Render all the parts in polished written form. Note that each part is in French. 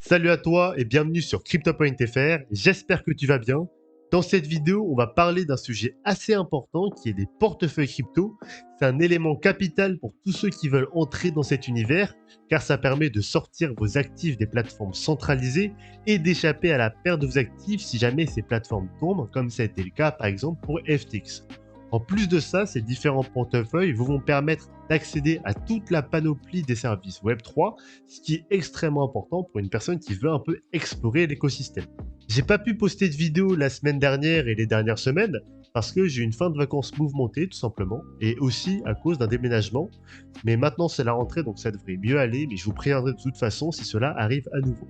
Salut à toi et bienvenue sur CryptoPoint.fr, j'espère que tu vas bien. Dans cette vidéo, on va parler d'un sujet assez important qui est des portefeuilles crypto. C'est un élément capital pour tous ceux qui veulent entrer dans cet univers car ça permet de sortir vos actifs des plateformes centralisées et d'échapper à la perte de vos actifs si jamais ces plateformes tombent, comme ça a été le cas par exemple pour FTX. En plus de ça, ces différents portefeuilles vous vont permettre d'accéder à toute la panoplie des services Web3, ce qui est extrêmement important pour une personne qui veut un peu explorer l'écosystème. J'ai pas pu poster de vidéo la semaine dernière et les dernières semaines parce que j'ai eu une fin de vacances mouvementée tout simplement et aussi à cause d'un déménagement. Mais maintenant c'est la rentrée donc ça devrait mieux aller, mais je vous préviendrai de toute façon si cela arrive à nouveau.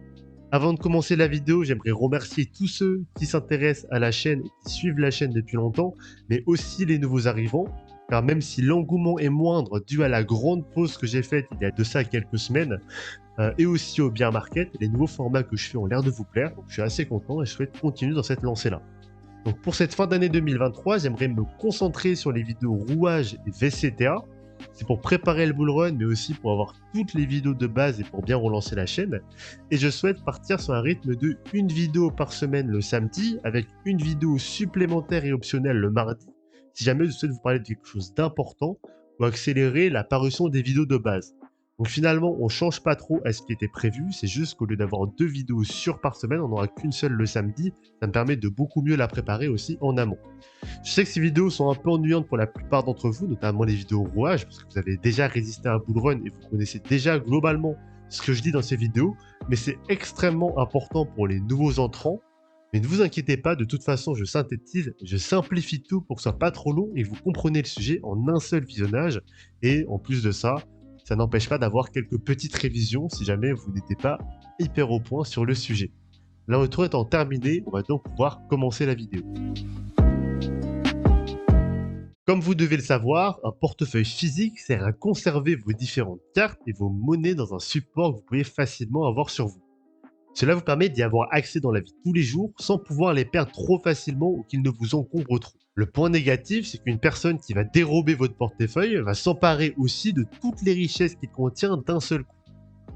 Avant de commencer la vidéo, j'aimerais remercier tous ceux qui s'intéressent à la chaîne et qui suivent la chaîne depuis longtemps, mais aussi les nouveaux arrivants, car même si l'engouement est moindre dû à la grande pause que j'ai faite il y a de ça quelques semaines, et aussi au bear market, les nouveaux formats que je fais ont l'air de vous plaire, donc je suis assez content et je souhaite continuer dans cette lancée-là. Donc pour cette fin d'année 2023, j'aimerais me concentrer sur les vidéos rouage et VCTA. C'est pour préparer le bull run, mais aussi pour avoir toutes les vidéos de base et pour bien relancer la chaîne. Et je souhaite partir sur un rythme de une vidéo par semaine le samedi, avec une vidéo supplémentaire et optionnelle le mardi, si jamais je souhaite vous parler de quelque chose d'important ou accélérer la parution des vidéos de base. Donc finalement, on change pas trop à ce qui était prévu, c'est juste qu'au lieu d'avoir 2 vidéos sûres par semaine, on n'aura qu'une seule le samedi. Ça me permet de beaucoup mieux la préparer aussi en amont. Je sais que ces vidéos sont un peu ennuyantes pour la plupart d'entre vous, notamment les vidéos rouage, parce que vous avez déjà résisté à un bull run et vous connaissez déjà globalement ce que je dis dans ces vidéos, mais c'est extrêmement important pour les nouveaux entrants. Mais ne vous inquiétez pas, de toute façon, je synthétise, je simplifie tout pour que ce soit pas trop long et que vous compreniez le sujet en un seul visionnage. Et en plus de ça, ça n'empêche pas d'avoir quelques petites révisions si jamais vous n'étiez pas hyper au point sur le sujet. L'intro étant terminé, on va donc pouvoir commencer la vidéo. Comme vous devez le savoir, un portefeuille physique sert à conserver vos différentes cartes et vos monnaies dans un support que vous pouvez facilement avoir sur vous. Cela vous permet d'y avoir accès dans la vie de tous les jours sans pouvoir les perdre trop facilement ou qu'ils ne vous encombrent trop. Le point négatif, c'est qu'une personne qui va dérober votre portefeuille va s'emparer aussi de toutes les richesses qu'il contient d'un seul coup.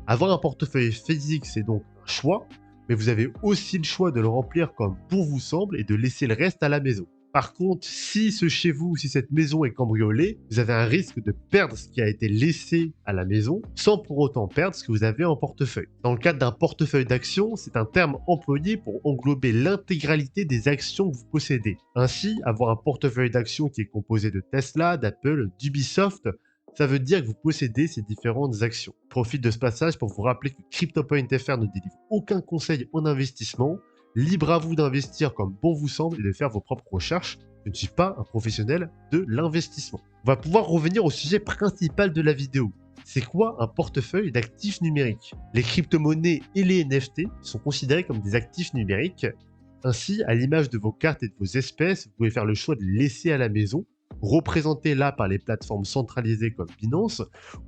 Avoir un portefeuille physique, c'est donc un choix, mais vous avez aussi le choix de le remplir comme bon vous semble et de laisser le reste à la maison. Par contre, si ce chez vous, si cette maison est cambriolée, vous avez un risque de perdre ce qui a été laissé à la maison sans pour autant perdre ce que vous avez en portefeuille. Dans le cadre d'un portefeuille d'actions, c'est un terme employé pour englober l'intégralité des actions que vous possédez. Ainsi, avoir un portefeuille d'actions qui est composé de Tesla, d'Apple, d'Ubisoft, ça veut dire que vous possédez ces différentes actions. Je profite de ce passage pour vous rappeler que CryptoPoint.fr ne délivre aucun conseil en investissement. Libre à vous d'investir comme bon vous semble et de faire vos propres recherches. Je ne suis pas un professionnel de l'investissement. On va pouvoir revenir au sujet principal de la vidéo. C'est quoi un portefeuille d'actifs numériques? Les crypto-monnaies et les NFT sont considérés comme des actifs numériques. Ainsi, à l'image de vos cartes et de vos espèces, vous pouvez faire le choix de les laisser à la maison, représentées là par les plateformes centralisées comme Binance,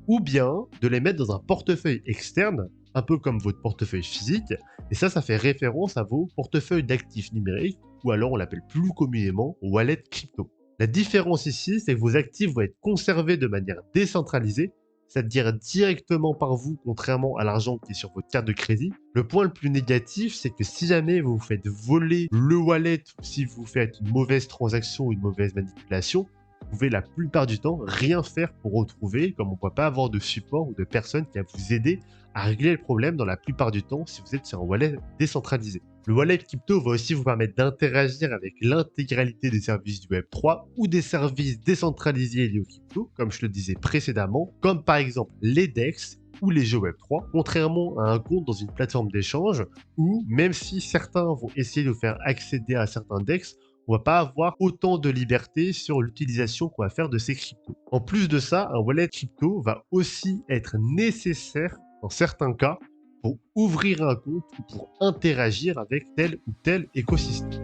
ou bien de les mettre dans un portefeuille externe, un peu comme votre portefeuille physique, et ça fait référence à vos portefeuilles d'actifs numériques, ou alors on l'appelle plus communément wallet crypto. La différence ici, c'est que vos actifs vont être conservés de manière décentralisée, c'est-à-dire directement par vous, contrairement à l'argent qui est sur votre carte de crédit. Le point le plus négatif, c'est que si jamais vous vous faites voler le wallet, ou si vous faites une mauvaise transaction ou une mauvaise manipulation, vous pouvez la plupart du temps rien faire pour retrouver, comme on ne peut pas avoir de support ou de personne qui va vous aider à régler le problème dans la plupart du temps si vous êtes sur un wallet décentralisé. Le wallet crypto va aussi vous permettre d'interagir avec l'intégralité des services du Web3 ou des services décentralisés liés au crypto, comme je le disais précédemment, comme par exemple les DEX ou les jeux Web3, contrairement à un compte dans une plateforme d'échange où, même si certains vont essayer de vous faire accéder à certains DEX, on va pas avoir autant de liberté sur l'utilisation qu'on va faire de ces cryptos. En plus de ça, un wallet crypto va aussi être nécessaire dans certains cas pour ouvrir un compte ou pour interagir avec tel ou tel écosystème.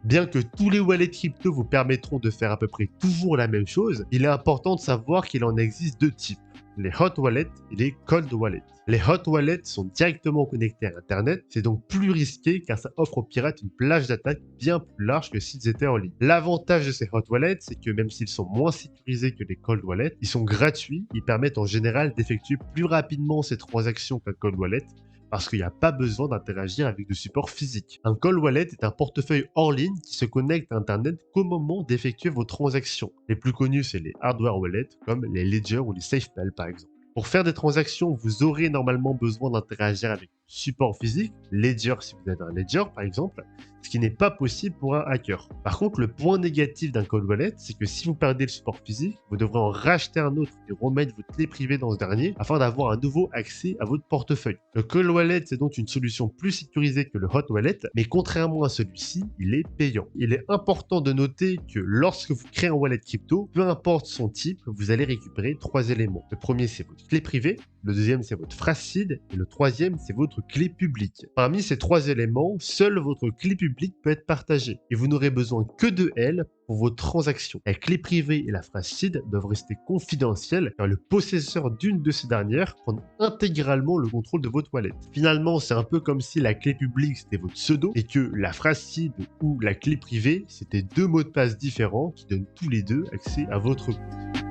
Bien que tous les wallets crypto vous permettront de faire à peu près toujours la même chose, il est important de savoir qu'il en existe deux types. les hot wallets et les cold wallets. Les hot wallets sont directement connectés à Internet, c'est donc plus risqué car ça offre aux pirates une plage d'attaque bien plus large que s'ils étaient en ligne. L'avantage de ces hot wallets, c'est que même s'ils sont moins sécurisés que les cold wallets, ils sont gratuits, ils permettent en général d'effectuer plus rapidement ces transactions qu'un cold wallet, parce qu'il n'y a pas besoin d'interagir avec de support physique. Un cold wallet est un portefeuille hors ligne qui se connecte à Internet qu'au moment d'effectuer vos transactions. Les plus connus, c'est les hardware wallets, comme les Ledger ou les SafePal par exemple. Pour faire des transactions, vous aurez normalement besoin d'interagir avec du support physique, Ledger si vous êtes un Ledger par exemple, ce qui n'est pas possible pour un hacker. Par contre, le point négatif d'un cold wallet, c'est que si vous perdez le support physique, vous devrez en racheter un autre et remettre votre clé privée dans ce dernier afin d'avoir un nouveau accès à votre portefeuille. Le cold wallet, c'est donc une solution plus sécurisée que le hot wallet, mais contrairement à celui-ci, il est payant. Il est important de noter que lorsque vous créez un wallet crypto, peu importe son type, vous allez récupérer 3 éléments. Le premier, c'est votre clé privée, le deuxième, c'est votre phrase seed et le troisième, c'est votre clé publique. Parmi ces 3 éléments, seule votre clé publique peut être partagée et vous n'aurez besoin que de elle pour vos transactions. La clé privée et la phrase seed doivent rester confidentielles car le possesseur d'une de ces dernières prend intégralement le contrôle de votre wallet. Finalement, c'est un peu comme si la clé publique c'était votre pseudo et que la phrase seed ou la clé privée c'était 2 mots de passe différents qui donnent tous les deux accès à votre compte.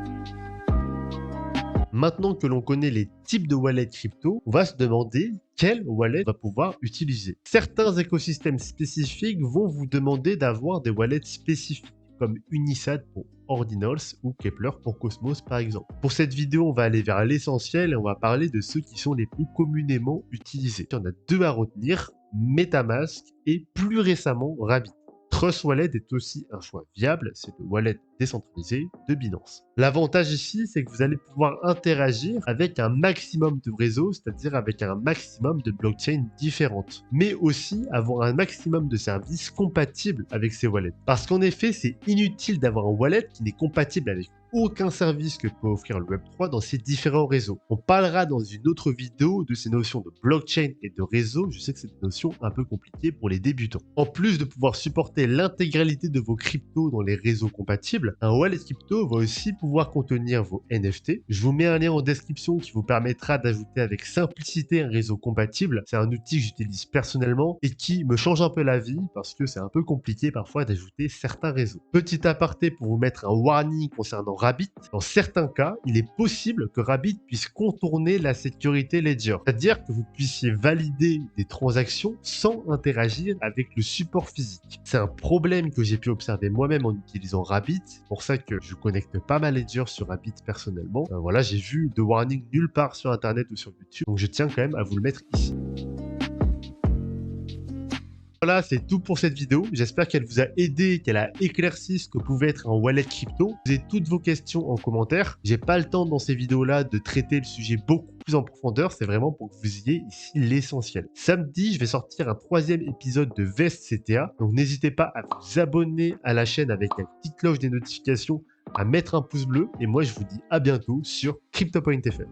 Maintenant que l'on connaît les types de wallets crypto, on va se demander quel wallet on va pouvoir utiliser. Certains écosystèmes spécifiques vont vous demander d'avoir des wallets spécifiques, comme Unisat pour Ordinals ou Kepler pour Cosmos par exemple. Pour cette vidéo, on va aller vers l'essentiel et on va parler de ceux qui sont les plus communément utilisés. Il y en a 2 à retenir, MetaMask et plus récemment Rabbit. Trust Wallet est aussi un choix viable, c'est le wallet décentralisé de Binance. L'avantage ici, c'est que vous allez pouvoir interagir avec un maximum de réseaux, c'est-à-dire avec un maximum de blockchains différentes, mais aussi avoir un maximum de services compatibles avec ces wallets. Parce qu'en effet, c'est inutile d'avoir un wallet qui n'est compatible avec aucun service que peut offrir le Web3 dans ces différents réseaux. On parlera dans une autre vidéo de ces notions de blockchain et de réseau. Je sais que c'est une notion un peu compliquée pour les débutants. En plus de pouvoir supporter l'intégralité de vos cryptos dans les réseaux compatibles, un wallet crypto va aussi pouvoir contenir vos NFT. Je vous mets un lien en description qui vous permettra d'ajouter avec simplicité un réseau compatible. C'est un outil que j'utilise personnellement et qui me change un peu la vie parce que c'est un peu compliqué parfois d'ajouter certains réseaux. Petit aparté pour vous mettre un warning concernant Rabbit. Dans certains cas, il est possible que Rabbit puisse contourner la sécurité Ledger, c'est-à-dire que vous puissiez valider des transactions sans interagir avec le support physique. C'est un problème que j'ai pu observer moi-même en utilisant Rabbit, c'est pour ça que je connecte pas ma Ledger sur Rabbit personnellement. Voilà, j'ai vu de warning nulle part sur internet ou sur YouTube, donc je tiens quand même à vous le mettre ici. Voilà, c'est tout pour cette vidéo. J'espère qu'elle vous a aidé, qu'elle a éclairci ce que pouvait être un wallet crypto. Posez toutes vos questions en commentaire. J'ai pas le temps dans ces vidéos-là de traiter le sujet beaucoup plus en profondeur. C'est vraiment pour que vous ayez ici l'essentiel. Samedi, je vais sortir un 3e épisode de Vest CTA. Donc n'hésitez pas à vous abonner à la chaîne avec la petite cloche des notifications, à mettre un pouce bleu. Et moi, je vous dis à bientôt sur CryptoPoint FR.